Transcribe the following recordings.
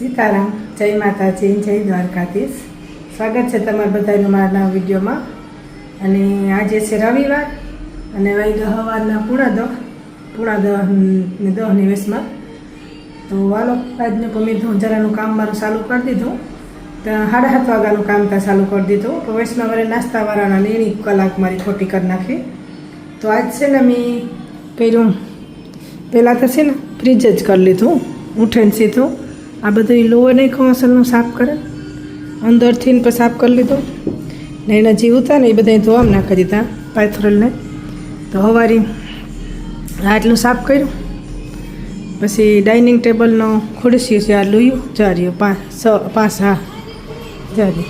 સીતારામ, જય માતાજી, જય દ્વારકાધીશ. સ્વાગત છે તમારા બધાનું મારા નવા વિડીયોમાં. અને આજે છે રવિવાર અને વાગ્યા સવારના પૂણા દહની વેસમાં. તો હાલો આજનું મેં જરાનું કામ મારું ચાલુ કરી દીધું. તો 7:30 વાગ્યાનું કામ ત્યાં ચાલુ કરી દીધું. તો વેસમાં મારે નાસ્તાવાળાના નીણી કલાક મારી ખોટી કરી નાખી. તો આજ છે ને મેં કર્યું, પહેલાં તો છે ને ફ્રીજ જ કરી લીધું. ઉઠીને સીધું આ બધું લોહો નહીં ખવાસલનું સાફ કરે, અંદરથી પછી સાફ કરી લીધું ને એના જીવ હતા ને એ બધા ધોવામાં નાખી દીધા પાથરલને. તો હવારી આટલું સાફ કર્યું. પછી ડાઇનિંગ ટેબલનો ખુરશી છે આ લોહ્યું જાર્યું 5 હા જારી.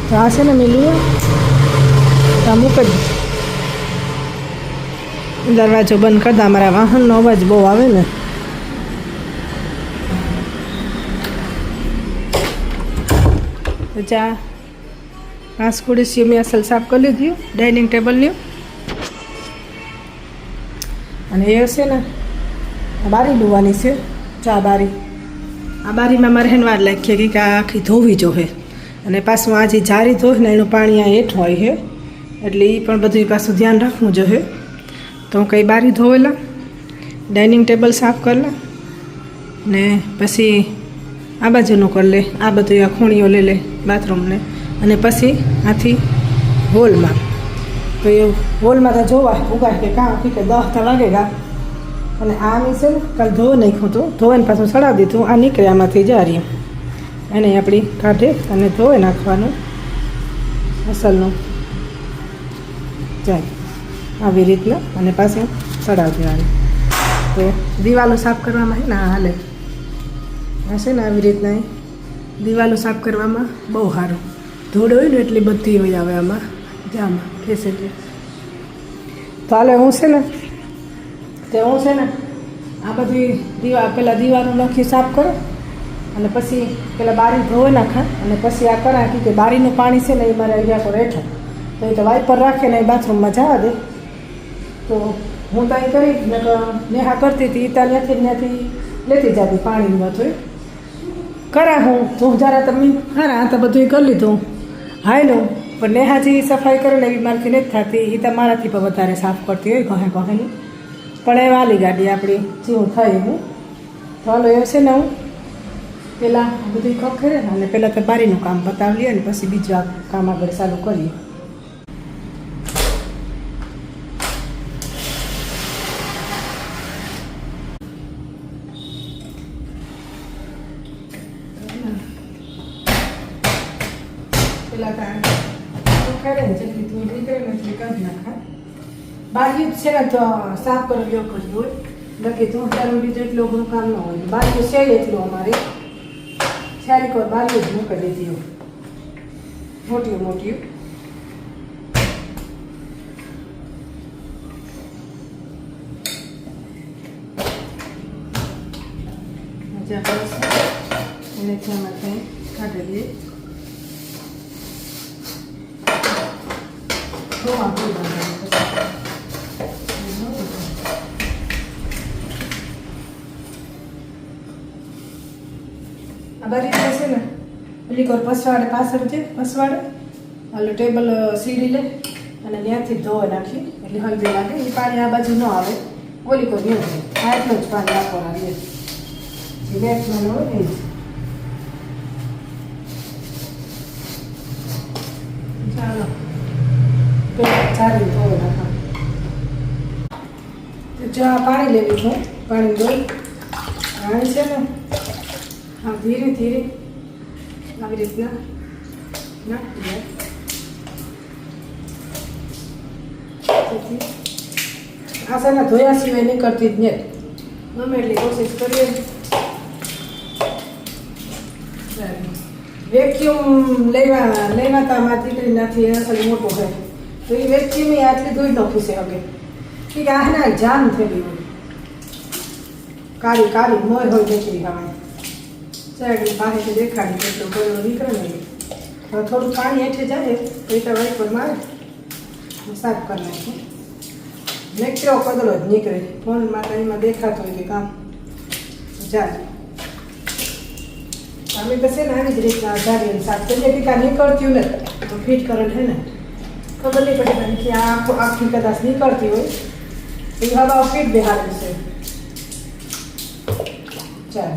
તો આ છે ને મેં લોહ્યું મૂકી દીધું. દરવાજો બંધ કરતા, અમારા વાહનનો અવાજ બહુ આવે ને. તો ચા 5 ખુરશીઓ મેં અસલ સાફ કરી લીધી ડાઇનિંગ ટેબલની. અને એ છે ને બારી ડૂવાની છે, ચા બારી. આ બારીમાં મારે હેન વાર લાગીએ કે આ આખી ધોવી જોઈએ. અને પાછું આ જે જારી ધોય ને એનું પાણી આ હેઠ હોય છે, એટલે એ પણ બધું પાછું ધ્યાન રાખવું જોઈએ. તો હું કંઈ બારી ધોવેલા, ડાઇનિંગ ટેબલ સાફ કરલા ને પછી આ બાજુનું કરી લે, આ બધું આ ખૂણીઓ લઈ લે બાથરૂમને. અને પછી આથી હોલમાં, તો એ હોલમાં તો જોવા ઉગાય કે કાં કે 10 વાગેગા. અને આ મેં છે ને કાલે ધોવે નાખ્યું હતું, ધોઈને પાછું ચડાવી દીધું. આ નીકળે આમાંથી જારી, એને આપણી કાઢે અને ધોવે નાખવાનું અસલનું જાય આવી રીતના. અને પાછું ચડાવી દેવાનું. તો દિવાલો સાફ કરવામાં છે ને હાલે આ છે ને આવી રીતના દિવાલો સાફ કરવામાં બહુ સારું. ધૂળ હોય ને એટલી બધી હોય આવે આમાં જામાં ફેસિલિટી. તો હાલે હું છે ને આ બધી પહેલાં દિવાલો નાખી સાફ કરો અને પછી પહેલાં બારી ધોઈ નાખા. અને પછી આ કરા કે બારીનું પાણી છે ને એ મારે અહીંયા પર હેઠળ, તો એ તો વાઇપર રાખે ને એ બાથરૂમમાં જવા દે. તો હું તો અહીં કરી નેહા કરતી હતી, ત્યાંથી લેતી જતી પાણીનું બધું કરા. હું જ્યારે તમે હારા તો બધું કરી લીધું હાયલું. પણ નેહાજી સફાઈ કરે ને એવી મારાથી નથી થતી, એ તો મારાથી પણ વધારે સાફ કરતી હોય ઘહેની. પણ એ વાલી ગાડી આપણી જેવું થાય એવું. તો હાલો એવું છે ને હું પહેલાં બધું ખખેરે ને અને પહેલાં તો બારીનું કામ પતાવી લઈએ ને પછી બીજું આ કામ આગળ ચાલુ કરીએ. જેટલી ધૂળ નીકળે ને એટલી કાઢી નાખા. બારી છે ને તો સાફ કરવી કરી હોય, બાકી ધૂળ ચાલુ બીજું એટલું ઘણું કામ ન હોય. બારી છે એટલું અમારે સારી કોઈ બારી જ મૂકી દીધી હોય મોટી. એને ત્યાં કાઢી દઈએ. આ બારી છે ને પેલી કોર પસવાડે પાછળ છે, પસવાડે હાલો ટેબલ સીડી લે અને ત્યાંથી ધોવા નાખી એટલે હળદી લાગે. એ પાણી આ બાજુ ન આવે, ઓલી કોર નહીં આવે. આ એટલું જ પાણી આપવાના રહે, જે બેઠમાં હોય ને એ જ. ચાલો સારી ધોવા નાખા. જો આ પાણી લઈ લીધું, પાણી ધોઈ પાણી છે ને હા ધીરે આવી રીતના નાખી દે. આ છે ને ધોયા સિવાય નીકળતી જ નહીં, ગમે એટલી કોશિશ કરીએ. વેક્યુમ લેવા તા મારી દીકરીનાથી અસલ મોટું હોય તો એ વેક્યુમ આટલી ધોઈ નાખી છે હવે. કે આના જાન થયેલી હોય, કાળી મોર હોય નીકળી હવે સાઈડ પાસેથી દેખાડી એટલો ગળો નીકળે ને. હવે થોડું પાણી હેઠે જાય તો એ તો વાઇપર મારે સાફ કરી નાખું. ને કેવો કદડો જ નીકળે ફોનમાં તો એમાં દેખાતો હોય કે કામ ચાલે. અમે તો છે ને આવી જ રીતના અઢારીને શાક કરીએ કે કાં નીકળતું નથી તો ફિટ કરેલ છે ને ખબર નહીં પડે કારણ કે આ આખી કદાચ નીકળતી હોય એ હવા ફિટ બેહાડે છે. ચાલે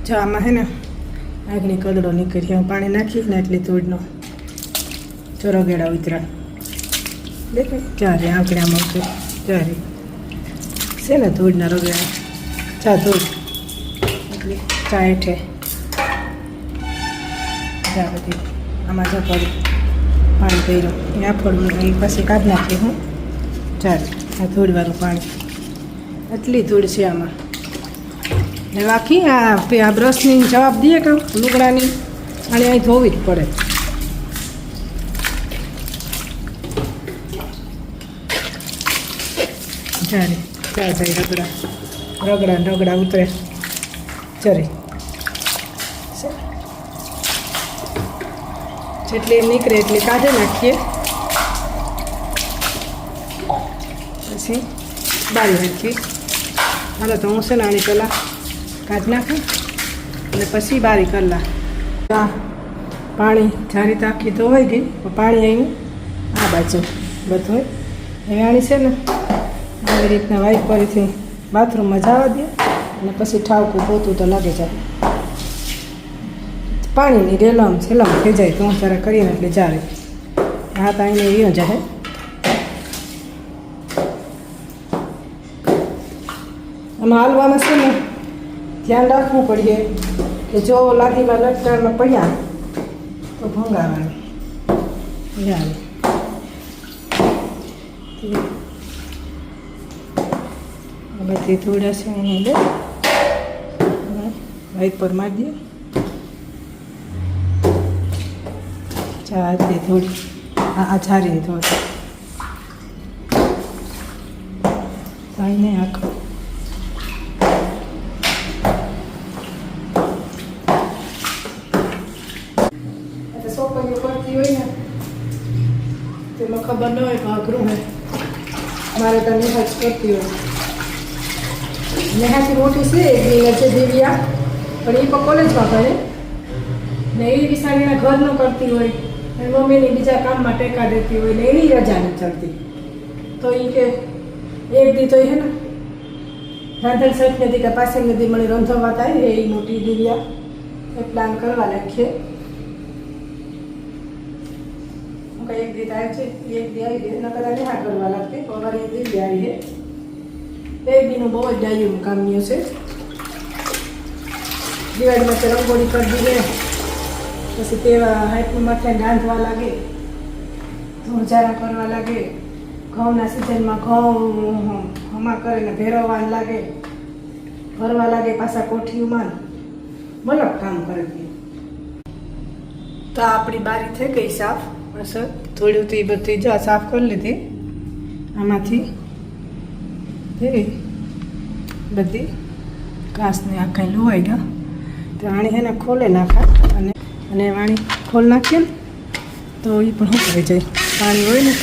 જો આમાં હે ને આગની કદડો નીકળી હું પાણી નાખીને એટલી ધૂળનો ચોરગેડા ઉતરા દેખાય ચારે આંકડામાં ઉતરે ચારે છે ને ધૂળના રગેડા ચા ધૂળ એટલે ચા હેઠે ચા બધી આમાં જો પડી પાણી કર્યું એ આફોડું એ પછી કાઢી નાખી હું ચાલે આ ધૂળવાળું પાણી એટલી ધૂળ છે આમાં ને બાકી આ બ્રશની જવાબ દઈએ કે લુગડાની અને અહીં ધોવી જ પડે. ચાલે ચા જાય રગડા રગડા ઉતરે ચરે જેટલી નીકળે એટલી કાઢી નાખીએ પછી બાળી નાખીએ. હાલો તો હું છે ને આની પહેલાં કાઢી નાખું અને પછી બારી કરલા પાણી જારી તાકી ધોવાઈ ગઈ પાણી આવ્યું આ બાજુ બધું હવે આણી છે ને આવી રીતના વાઇપરથી બાથરૂમમાં જવા દે અને પછી ઠાવકું પોતું તો લાગે જાય પાણીની રેલમ છેલમ થઈ જાય તો હું જરા કરીને એટલે ચાલે હાથ આવીને રહ્યો જાય. આમાં હાલવામાં છે ને ધ્યાન રાખવું પડીએ કે જો લાદીમાં લટકારમાં પડ્યા તો ભંગાવાનું આવે બધી થોડા છે એને લે વાઇપર મારી દઈએ ચા દે થોડી આ ઝારીને થોડી સાઈને આખો સોપરીઓ કરતી હોય ને તેમાં ખબર ન હોય કે અઘરું હોય મારે તો નિહાજ કરતી હોય નેહાથી મોટી છે એની વચ્ચે દિવ્યા પણ એ પણ કોલેજમાં ભણે ને એ બિસાડીના ઘરનું કરતી હોય અને મમ્મીની બીજા કામમાં ટેકા દેતી હોય ને એની રજા નથી ચડતી તો એ કે એક દી તો હે ને રાંધણ સહિત નદી કે પાસે નદી મળી રંધવા થાય એ મોટી દિવ્યા એ પ્લાન કરવા નાખીએ એક દી આવે છે એક દી આવી ગઈ નકર નેહા કરવા લાગતી અમારે એક દી આવી છે એક દીનું બહુ જ ડાયું કામ્યું છે. દિવાળીમાં તો રંગોળી કરી દઈએ પછી તેવા હાઈટનું માથે રાંધવા લાગે ધૂળઝારા કરવા લાગે ઘઉંના સિઝનમાં ઘઉં હમા કરીને ભેરવવા લાગે ભરવા લાગે પાછા કોઠીઓમાં મલક કામ કરે. તો આપણી બારી થઈ ગઈ સાફ સર થોડી તો એ બધી જા સાફ કરી લીધી આમાંથી થઈ ગઈ બધી ઘાસને આખા લુવાઈ ગયા તો આણી એને ખોલે નાખા અને વાણી ખોલ નાખીએ ને તો એ પણ સુકાઈ જાય પાણી હોય ને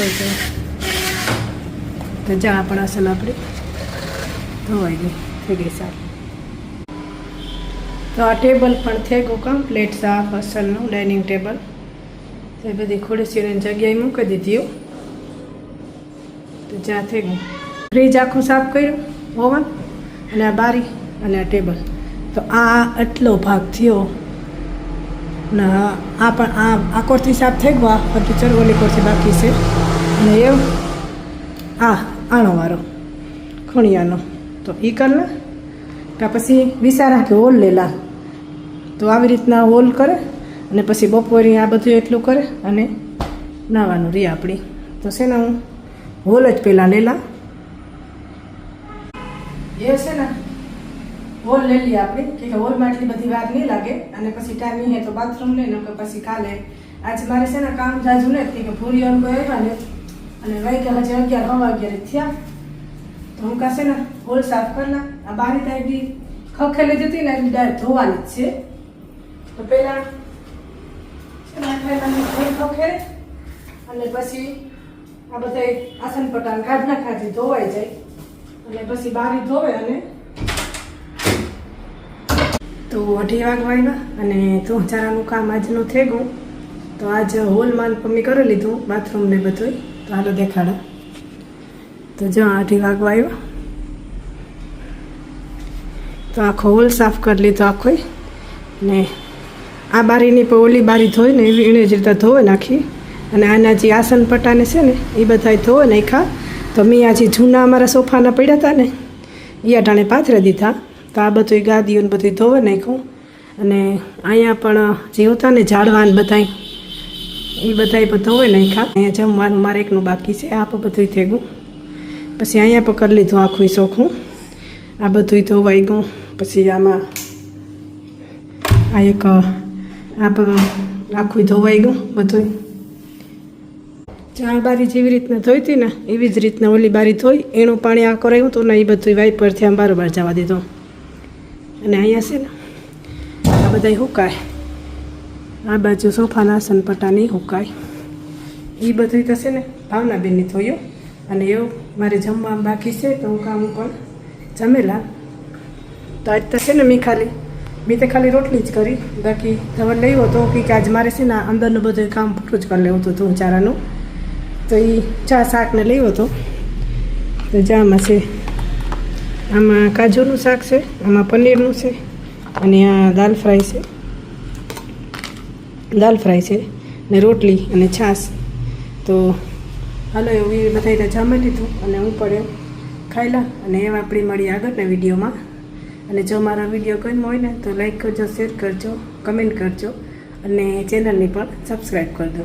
તો જા પણ અસલ આપણી ધોવાઈ ગઈ થઈ ગઈ સાફ. તો આ ટેબલ પણ થઈ ગયું કમ્પ્લીટ સાફ અસલનું ડાઇનિંગ ટેબલ એ બધી ખુરશીઓની જગ્યાએ મૂકી દીધી તો જ્યાં થઈ ગયું. ફ્રીજ આખું સાફ કર્યું ઓવન અને આ બારી અને આ ટેબલ તો આ આટલો ભાગ થયો ને આ પણ આ કોરથી સાફ થઈ ગયો આ બધું ચરગોલી કોરથી બાકી છે અને એવું આ આણોવાળો ખૂણિયાનો તો એ કરના કાં પછી વિચારા કે હોલ લેલા તો આવી રીતના હોલ કરે અને પછી બપોરે આ બધું એટલું કરે અને નાવાનું રહી આપણી તો છે ને હું હોલ જ પહેલાં લેલા એ છે ને હોલ લઈ લઈએ આપણી કે હોલમાં એટલી બધી વાર નહીં લાગે અને પછી ટાઈમ નહીં તો બાથરૂમ લઈને કે પછી કાલે આજે મારે છે ને કામ જાજુ ને કે ભૂરી અંકો આવ્યા ને અને વાગ્યા હજી 11 હવા 11 થયા તો હું કાશે ને હોલ સાફ કરના આ બારી તારી બી ખખેલી જતી ને એટલે ડાયરેક્ટ ધોવાની જ છે તો પહેલાં ખેરે અને પછી આ બધા આસન પટાન કાઢ નાખાથી ધોવાઈ જાય અને પછી બારી ધોવે અને તો 2:30 વાગવા આવ્યા અને ચોચારાનું કામ આજનું થઈ ગયું. તો આજ હોલમાં મમ્મી કરી લીધું બાથરૂમ ને બધું. તો હાલો દેખાડો. તો જો 2:30 વાગવા આવ્યા તો આખો હોલ સાફ કરી લીધો આખો. ને આ બારીની પણ ઓલી બારી ધોઈ ને એવી એને જ રીતે ધોઈ નાખી. અને આના જે આસન પટાને છે ને એ બધા ધોઈ નાખ્યા. તો મેં આજે જૂના અમારા સોફાના પડ્યા હતા ને એ અટાણે પાથરી દીધા. તો આ બધું ગાદીઓને બધું ધોઈ નાખ્યું. અને અહીંયા પણ જે હતા ને ઝાડવાન બધાય એ બધાય પણ ધોઈ નાખ્યા. અહીંયા જમવાનું મારે એકનું બાકી છે. આ પણ બધું થઈ ગયું. પછી અહીંયા પણ કરી લીધું આખું ચોખ્ખું. આ બધું ધોવાઈ ગયું. પછી આમાં આ એક આ પણ આખું ધોવાઈ ગયું બધું. આ બારી જેવી રીતના ધોઈ હતી ને એવી જ રીતના ઓલી બારી ધોઈ એનું પાણી આ કરાયું હતું ને એ બધું વાઇપરથી આમ બારોબાર જવા દીધું. અને અહીંયા છે ને આ બધા હુકાય. આ બાજુ સોફાના આસન પટાની હુકાય. એ બધું તો છે ને ભાવનાબેનની ધોયું. અને એવું મારે જમવા બાકી છે તો હું કામ પણ જમેલા. તો આજ તો છે ને મેં તો ખાલી રોટલી જ કરી. બાકી ધવલ લેવો તો કે આજ મારે છે ને અંદરનું બધું કામ પૂરું જ કરી લેવું હતું ચોચારાનું. તો એ ચા શાકને લેવો હતો. તો જામાં છે આમાં કાજુનું શાક છે, આમાં પનીરનું છે અને આ દાલ ફ્રાય છે ને રોટલી અને છાશ. તો હાલો એવું એ બધાને જમી લીધું અને હું પણ ખાઈ લા. અને એમ આપણી મળી આગળના વિડીયોમાં. અને જો મારા વિડીયો ગમ્યો હોય ને તો લાઈક કરજો, શેર કરજો, કમેન્ટ કરજો અને ચેનલને પણ સબસ્ક્રાઈબ કરજો.